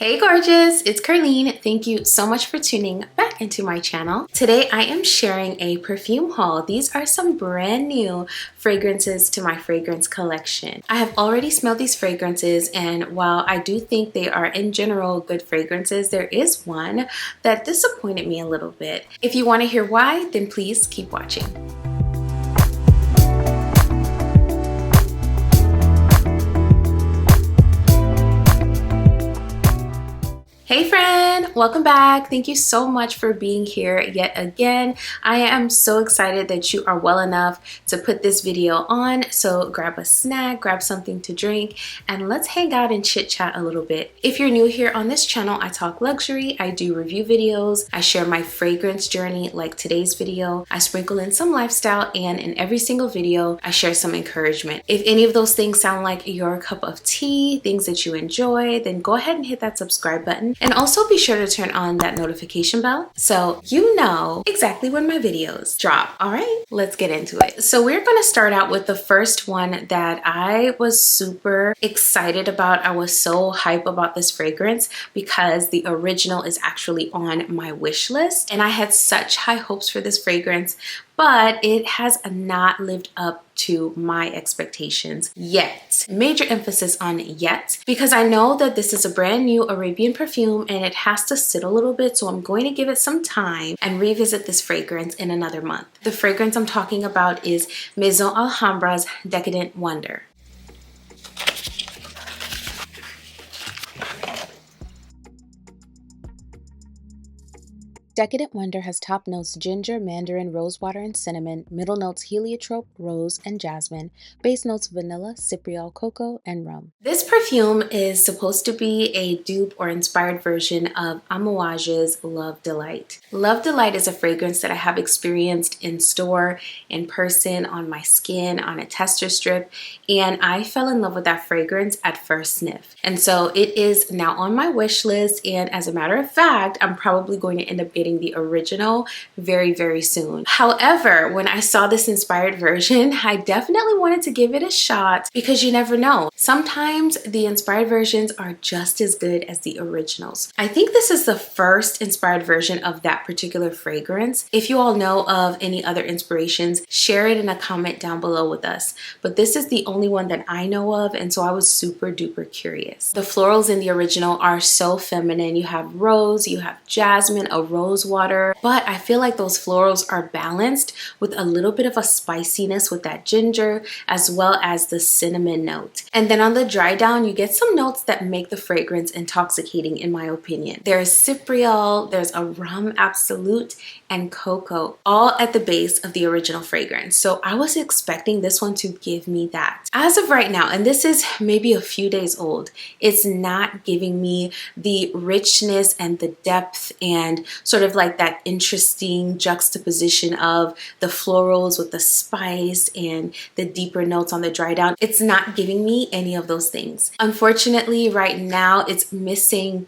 Hey gorgeous, it's Ker-leen. Thank you so much for tuning back into my channel. Today I am sharing a perfume haul. These are some brand new fragrances to my fragrance collection. I have already smelled these fragrances, and while I do think they are in general good fragrances, there is one that disappointed me a little bit. If you want to hear why, then please keep watching. Hey friend, welcome back. Thank you so much for being here yet again. I am so excited that you are well enough to put this video on. So grab a snack, grab something to drink, and let's hang out and chit chat a little bit. If you're new here on this channel, I talk luxury, I do review videos, I share my fragrance journey like today's video, I sprinkle in some lifestyle, and in every single video, I share some encouragement. If any of those things sound like your cup of tea, things that you enjoy, then go ahead and hit that subscribe button. And also be sure to turn on that notification bell so you know exactly when my videos drop. All right, let's get into it. So we're going to start out with the first one that I was super excited about. I was so hype about this fragrance because the original is actually on my wish list. And I had such high hopes for this fragrance, but it has not lived up to my expectations yet. Major emphasis on yet, because I know that this is a brand new Arabian perfume and it has to sit a little bit, so I'm going to give it some time and revisit this fragrance in another month. The fragrance I'm talking about is Maison Alhambra's Decadent Wonder. Decadent Wonder has top notes ginger, mandarin, rosewater, and cinnamon, middle notes heliotrope, rose, and jasmine, base notes vanilla, cypriol, cocoa, and rum. This perfume is supposed to be a dupe or inspired version of Amouage's Love Delight. Love Delight is a fragrance that I have experienced in store, in person, on my skin, on a tester strip, and I fell in love with that fragrance at first sniff. And so it is now on my wish list, and as a matter of fact, I'm probably going to end up getting the original very soon. However, when I saw this inspired version, I definitely wanted to give it a shot because you never know. Sometimes the inspired versions are just as good as the originals. I think this is the first inspired version of that particular fragrance. If you all know of any other inspirations, share it in a comment down below with us. But this is the only one that I know of, and so I was super duper curious. The florals in the original are so feminine. You have rose, you have jasmine, a rose water, but I feel like those florals are balanced with a little bit of a spiciness with that ginger as well as the cinnamon note. And then on the dry down, you get some notes that make the fragrance intoxicating in my opinion. There's cypriol, there's a rum absolute, and cocoa, all at the base of the original fragrance. So I was expecting this one to give me that. As of right now, and this is maybe a few days old, it's not giving me the richness and the depth and sort of like that interesting juxtaposition of the florals with the spice and the deeper notes on the dry down. It's not giving me any of those things. Unfortunately, right now, it's missing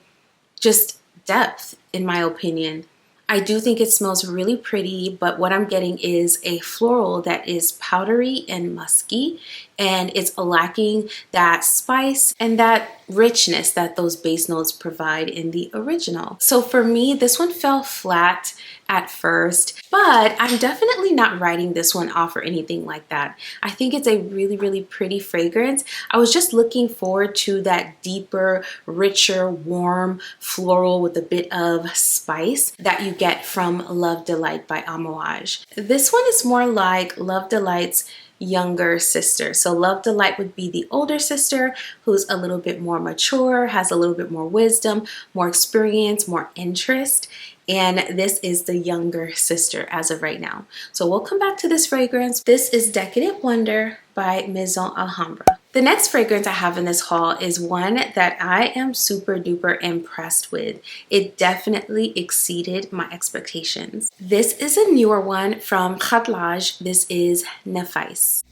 just depth, in my opinion. I do think it smells really pretty, but what I'm getting is a floral that is powdery and musky, and it's lacking that spice and that richness that those base notes provide in the original. So for me, this one fell flat at first, but I'm definitely not writing this one off or anything like that. I think it's a really pretty fragrance. I was just looking forward to that deeper, richer, warm floral with a bit of spice that you get from Love Delight by Amouage. This one is more like Love Delight's younger sister. So Love Delight would be the older sister who's a little bit more mature, has a little bit more wisdom, more experience, more interest. And this is the younger sister as of right now. So we'll come back to this fragrance. This is Decadent Wonder by Maison Alhambra. The next fragrance I have in this haul is one that I am super duper impressed with. It definitely exceeded my expectations. This is a newer one from Kadlage. This is Nefais.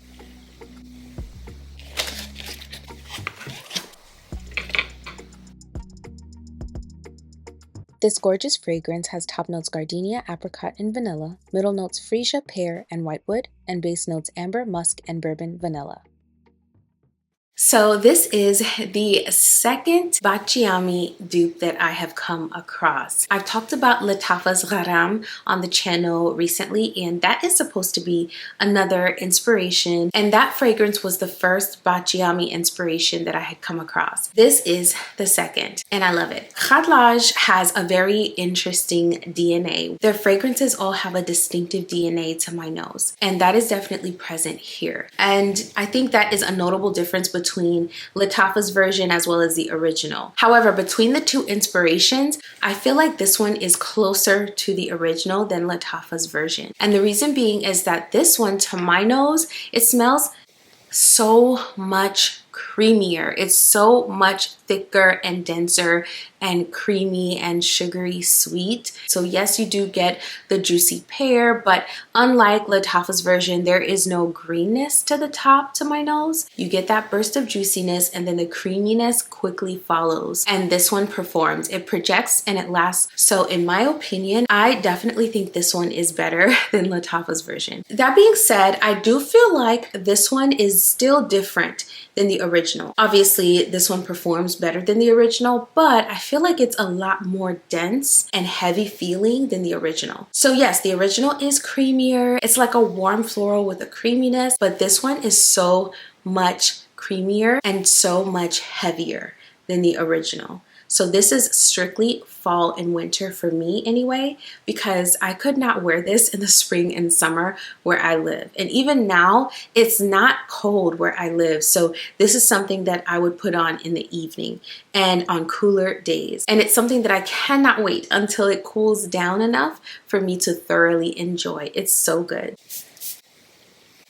This gorgeous fragrance has top notes gardenia, apricot, and vanilla, middle notes freesia, pear, and whitewood, and base notes amber, musk, and bourbon vanilla. So this is the second Bacciami dupe that I have come across. I've talked about Lattafa's Gharam on the channel recently, and that is supposed to be another inspiration. And that fragrance was the first Bacciami inspiration that I had come across. This is the second, and I love it. Kadlage has a very interesting DNA. Their fragrances all have a distinctive DNA to my nose, and that is definitely present here. And I think that is a notable difference between Lattafa's version as well as the original. However, between the two inspirations, I feel like this one is closer to the original than Lattafa's version. And the reason being is that this one, to my nose, it smells so much creamier. It's so much thicker and denser and creamy and sugary sweet. So yes, you do get the juicy pear, but unlike Lattafa's version, there is no greenness to the top to my nose. You get that burst of juiciness and then the creaminess quickly follows. And this one performs. It projects and it lasts. So in my opinion, I definitely think this one is better than Lattafa's version. That being said, I do feel like this one is still different than the original. Obviously, this one performs better than the original, but I feel like it's a lot more dense and heavy feeling than the original. So yes, the original is creamier. It's like a warm floral with a creaminess, but this one is so much creamier and so much heavier than the original. So this is strictly fall and winter for me anyway, because I could not wear this in the spring and summer where I live. And even now, it's not cold where I live. So this is something that I would put on in the evening and on cooler days. And it's something that I cannot wait until it cools down enough for me to thoroughly enjoy. It's so good.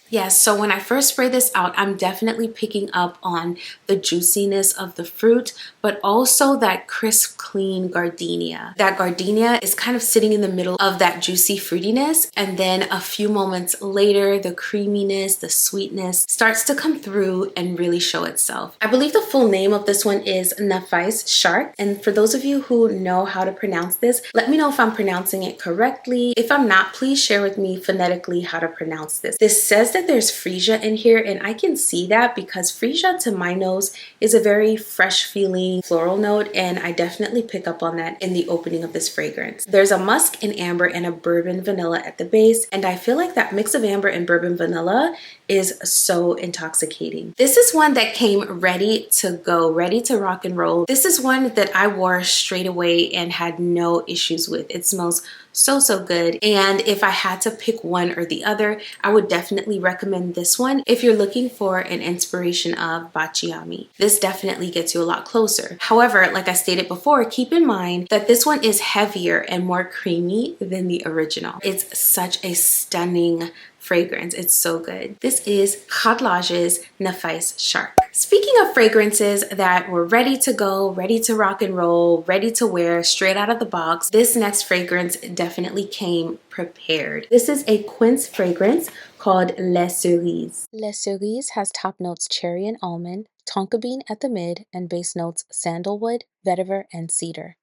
Yes, so when I first spray this out, I'm definitely picking up on the juiciness of the fruit, but also that crisp, clean gardenia. That gardenia is kind of sitting in the middle of that juicy fruitiness, and then a few moments later, the creaminess, the sweetness starts to come through and really show itself. I believe the full name of this one is Nafais Shark, and for those of you who know how to pronounce this, let me know if I'm pronouncing it correctly. If I'm not, please share with me phonetically how to pronounce this. This says that there's freesia in here, and I can see that because freesia to my nose is a very fresh feeling floral note, and I definitely pick up on that in the opening of this fragrance. There's a musk and amber and a bourbon vanilla at the base, and I feel like that mix of amber and bourbon vanilla is so intoxicating. This is one that came ready to go, ready to rock and roll. This is one that I wore straight away and had no issues with. It smells so good, and if I had to pick one or the other, I would definitely recommend this one if you're looking for an inspiration of Bacciami. This definitely gets you a lot closer. However, like I stated before, keep in mind that this one is heavier and more creamy than the original. It's such a stunning fragrance. It's so good. This is Kadlage's Nafais Shark. Speaking of fragrances that were ready to go, ready to rock and roll, ready to wear straight out of the box, this next fragrance definitely came prepared. This is a Quint fragrance called Les Cerises. Les Cerises has top notes cherry and almond, tonka bean at the mid, and base notes sandalwood, vetiver, and cedar.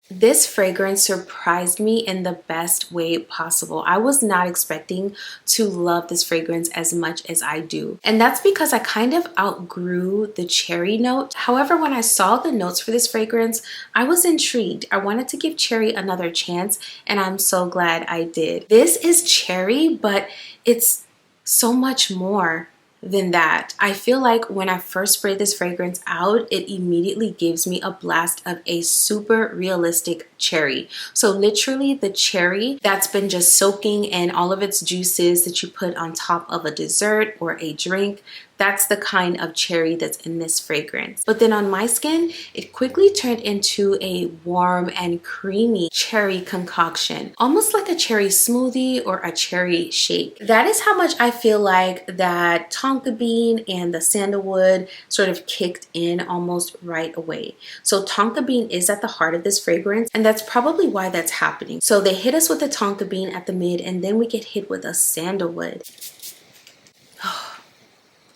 This fragrance surprised me in the best way possible. I was not expecting to love this fragrance as much as I do. And that's because I kind of outgrew the cherry note. However, when I saw the notes for this fragrance, I was intrigued. I wanted to give cherry another chance, and I'm so glad I did. This is cherry, but it's so much more than that. I feel like when I first sprayed this fragrance out, it immediately gives me a blast of a super realistic cherry. So literally the cherry that's been just soaking in all of its juices that you put on top of a dessert or a drink, that's the kind of cherry that's in this fragrance. But then on my skin, it quickly turned into a warm and creamy cherry concoction, almost like a cherry smoothie or a cherry shake. That is how much I feel like that tonka bean and the sandalwood sort of kicked in almost right away. So tonka bean is at the heart of this fragrance, and that's probably why that's happening. So they hit us with the tonka bean at the mid, and then we get hit with a sandalwood.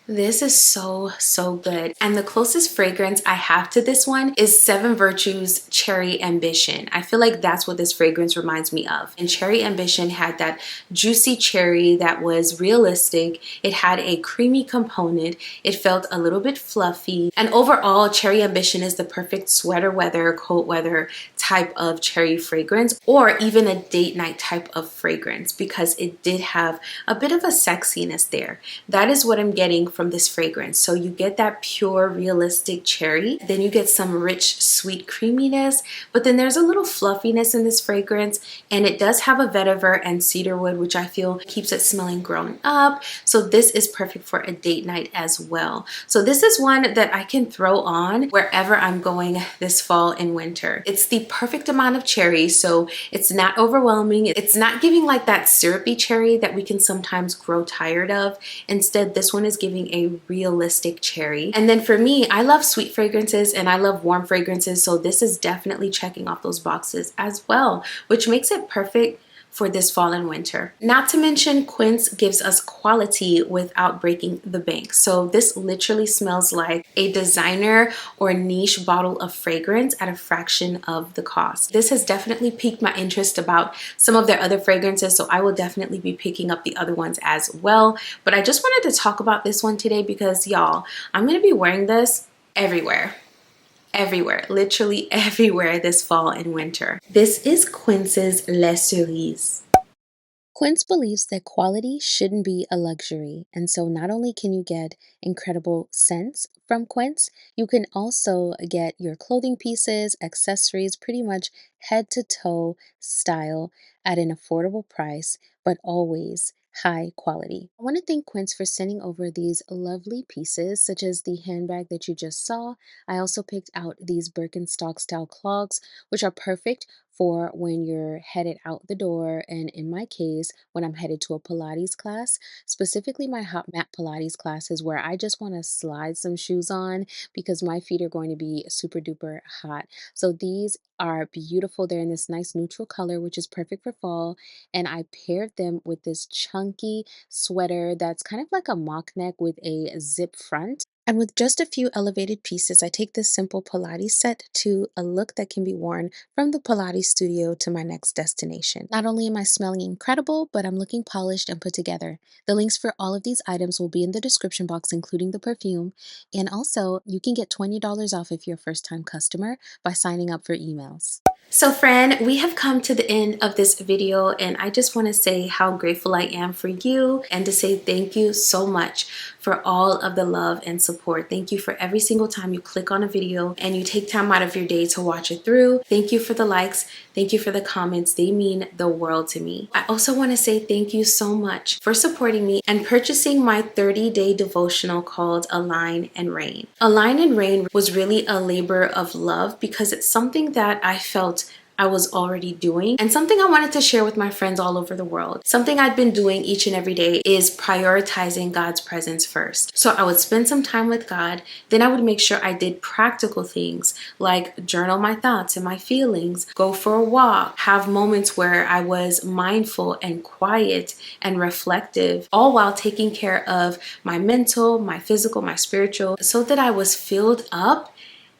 This is so, so good. And the closest fragrance I have to this one is Seven Virtues Cherry Ambition. I feel like that's what this fragrance reminds me of. And Cherry Ambition had that juicy cherry that was realistic. It had a creamy component. It felt a little bit fluffy. And overall, Cherry Ambition is the perfect sweater weather, coat weather type of cherry fragrance, or even a date night type of fragrance, because it did have a bit of a sexiness there. That is what I'm getting from this fragrance. So you get that pure, realistic cherry, then you get some rich, sweet creaminess, but then there's a little fluffiness in this fragrance, and it does have a vetiver and cedarwood, which I feel keeps it smelling grown up. So this is perfect for a date night as well. So this is one that I can throw on wherever I'm going this fall and winter. It's the perfect amount of cherry, so it's not overwhelming. It's not giving like that syrupy cherry that we can sometimes grow tired of. Instead, this one is giving a realistic cherry. And then for me, I love sweet fragrances and I love warm fragrances, so this is definitely checking off those boxes as well, which makes it perfect for this fall and winter. Not to mention, Quint gives us quality without breaking the bank. So this literally smells like a designer or niche bottle of fragrance at a fraction of the cost. This has definitely piqued my interest about some of their other fragrances, so I will definitely be picking up the other ones as well. But I just wanted to talk about this one today because, y'all, I'm gonna be wearing this everywhere. Everywhere, literally everywhere this fall and winter. This is Quint's Les Cerises. Quince believes that quality shouldn't be a luxury, and so not only can you get incredible scents from Quince, you can also get your clothing pieces, accessories, pretty much head to toe style at an affordable price, but always high quality. I want to thank Quince for sending over these lovely pieces, such as the handbag that you just saw. I also picked out these Birkenstock style clogs, which are perfect for when you're headed out the door, and in my case, when I'm headed to a Pilates class, specifically my hot mat Pilates classes where I just want to slide some shoes on because my feet are going to be super duper hot. So these are beautiful. They're in this nice neutral color, which is perfect for fall. And I paired them with this chunky sweater that's kind of like a mock neck with a zip front. And with just a few elevated pieces, I take this simple Pilates set to a look that can be worn from the Pilates studio to my next destination. Not only am I smelling incredible, but I'm looking polished and put together. The links for all of these items will be in the description box, including the perfume. And also, you can get $20 off if you're a first-time customer by signing up for emails. So friend, we have come to the end of this video, and I just want to say how grateful I am for you and to say thank you so much for all of the love and support. Thank you for every single time you click on a video and you take time out of your day to watch it through. Thank you for the likes. Thank you for the comments. They mean the world to me. I also want to say thank you so much for supporting me and purchasing my 30-day devotional called Align and Reign. Align and Reign was really a labor of love because it's something that I felt I was already doing and something I wanted to share with my friends all over the world. Something I'd been doing each and every day is prioritizing God's presence first. So I would spend some time with God, then I would make sure I did practical things like journal my thoughts and my feelings, go for a walk, have moments where I was mindful and quiet and reflective, all while taking care of my mental, my physical, my spiritual, so that I was filled up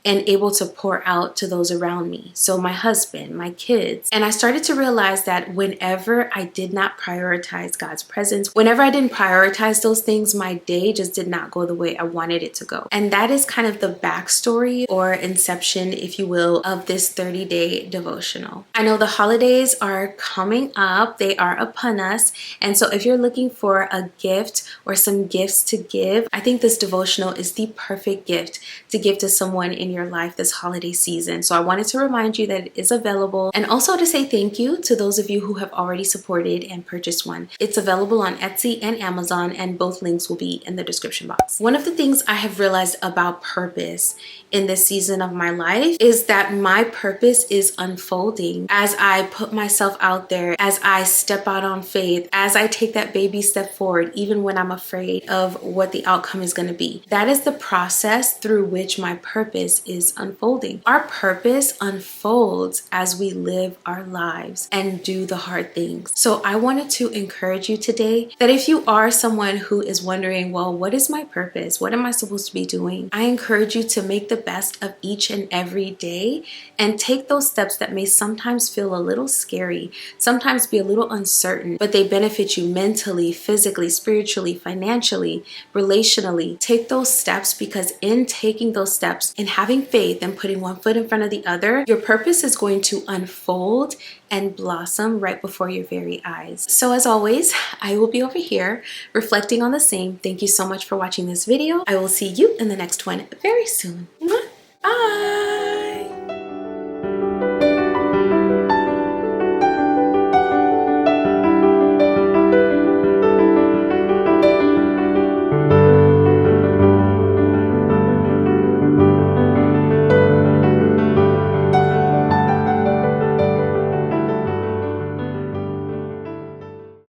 and able to pour out to those around me. So my husband, my kids. And I started to realize that whenever I did not prioritize God's presence, whenever I didn't prioritize those things, my day just did not go the way I wanted it to go. And that is kind of the backstory or inception, if you will, of this 30-day devotional. I know the holidays are coming up. They are upon us. And so if you're looking for a gift or some gifts to give, I think this devotional is the perfect gift to give to someone in your life this holiday season. So I wanted to remind you that it is available, and also to say thank you to those of you who have already supported and purchased one. It's available on Etsy and Amazon, and both links will be in the description box. One of the things I have realized about purpose in this season of my life is that my purpose is unfolding as I put myself out there, as I step out on faith, as I take that baby step forward, even when I'm afraid of what the outcome is going to be. That is the process through which my purpose purpose is unfolding. Our purpose unfolds as we live our lives and do the hard things. So I wanted to encourage you today that if you are someone who is wondering, well, what is my purpose? What am I supposed to be doing? I encourage you to make the best of each and every day and take those steps that may sometimes feel a little scary, sometimes be a little uncertain, but they benefit you mentally, physically, spiritually, financially, relationally. Take those steps, because in taking those steps and having faith and putting one foot in front of the other, your purpose is going to unfold and blossom right before your very eyes. So as always, I will be over here reflecting on the same. Thank you so much for watching this video. I will see you in the next one very soon. Bye.